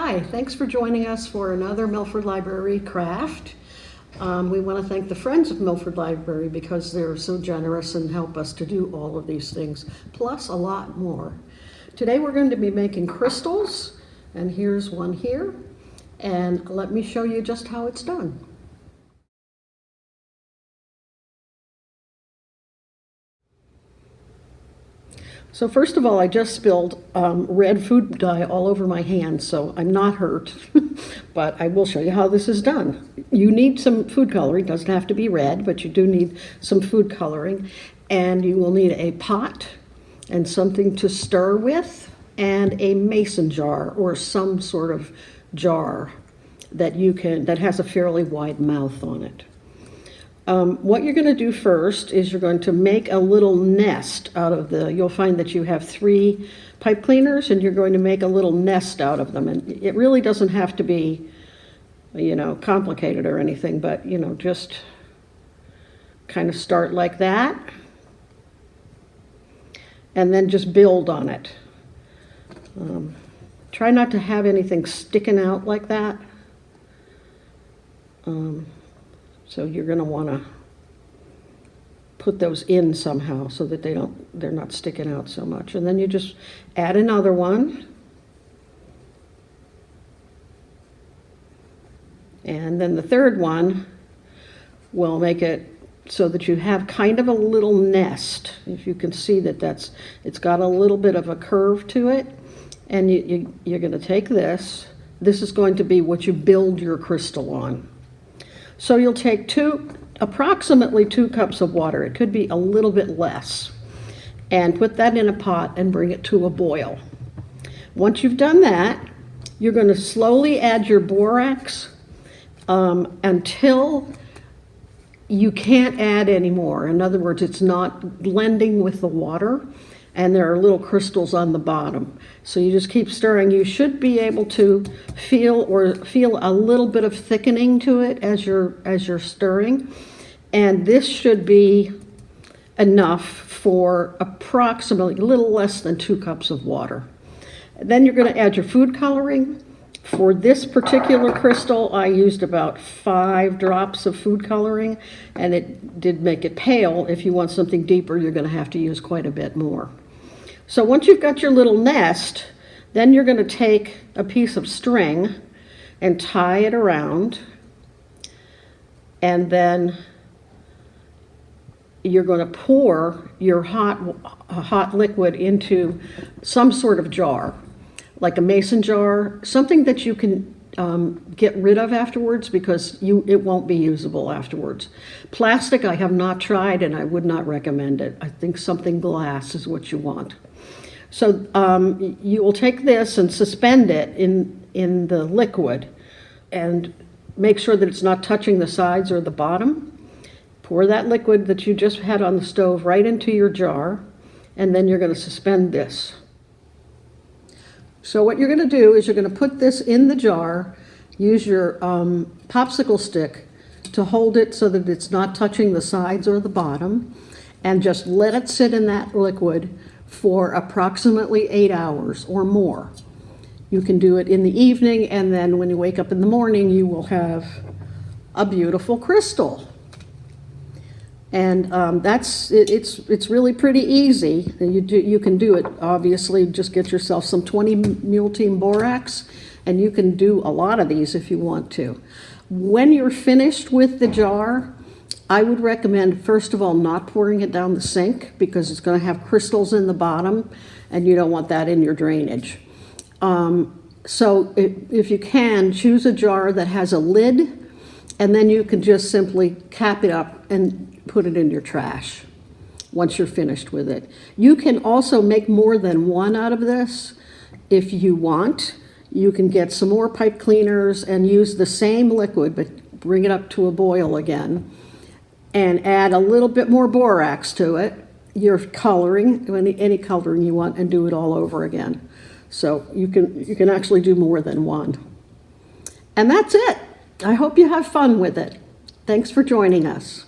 Hi, thanks for joining us for another Milford Library craft. We want to thank the Friends of Milford Library because they're so generous and help us to do all of these things, plus a lot more. Today we're going to be making crystals, and here's one here, and let me show you just how it's done. So first of all, I just spilled red food dye all over my hands, so I'm not hurt, but I will show you how this is done. You need some food coloring. It doesn't have to be red, but you do need some food coloring, and you will need a pot and something to stir with, and a mason jar or some sort of jar that has a fairly wide mouth on it. What you're going to do first is you're going to make a little nest out of you'll find that you have 3 pipe cleaners, and you're going to make a little nest out of them. And it really doesn't have to be, complicated or anything, but, just kind of start like that. And then just build on it. Try not to have anything sticking out like that. So you're going to want to put those in somehow so that they're not sticking out so much. And then you just add another one. And then the third one will make it so that you have kind of a little nest. If you can see that it's got a little bit of a curve to it. And you're going to take this. This is going to be what you build your crystal on. So you'll take approximately 2 cups of water. It could be a little bit less. And put that in a pot and bring it to a boil. Once you've done that, you're going to slowly add your borax until you can't add any more. In other words, it's not blending with the water, and there are little crystals on the bottom. So you just keep stirring. You should be able to feel a little bit of thickening to it as you're stirring. And this should be enough for approximately a little less than 2 cups of water. Then you're going to add your food coloring. For this particular crystal, I used about 5 drops of food coloring, and it did make it pale. If you want something deeper, you're going to have to use quite a bit more. So once you've got your little nest, then you're going to take a piece of string and tie it around, and then you're going to pour your hot liquid into some sort of jar, like a mason jar, something that you can get rid of afterwards, because it won't be usable afterwards. Plastic I have not tried, and I would not recommend it. I think something glass is what you want. So you will take this and suspend it in the liquid and make sure that it's not touching the sides or the bottom. Pour that liquid that you just had on the stove right into your jar, and then you're going to suspend this. So what you're going to do is you're going to put this in the jar, use your popsicle stick to hold it so that it's not touching the sides or the bottom, and just let it sit in that liquid for approximately 8 hours or more. You can do it in the evening, and then when you wake up in the morning, you will have a beautiful crystal. And it's really pretty easy. You can do it, obviously. Just get yourself some 20 mule team borax, and you can do a lot of these if you want to. When you're finished with the jar, I would recommend, first of all, not pouring it down the sink, because it's going to have crystals in the bottom, and you don't want that in your drainage. So if you can, choose a jar that has a lid, and then you can just simply cap it up and put it in your trash once you're finished with it. You can also make more than one out of this if you want. You can get some more pipe cleaners and use the same liquid, but bring it up to a boil again, and add a little bit more borax to it, your coloring, any coloring you want, and do it all over again. So you can actually do more than one. And that's it. I hope you have fun with it. Thanks for joining us.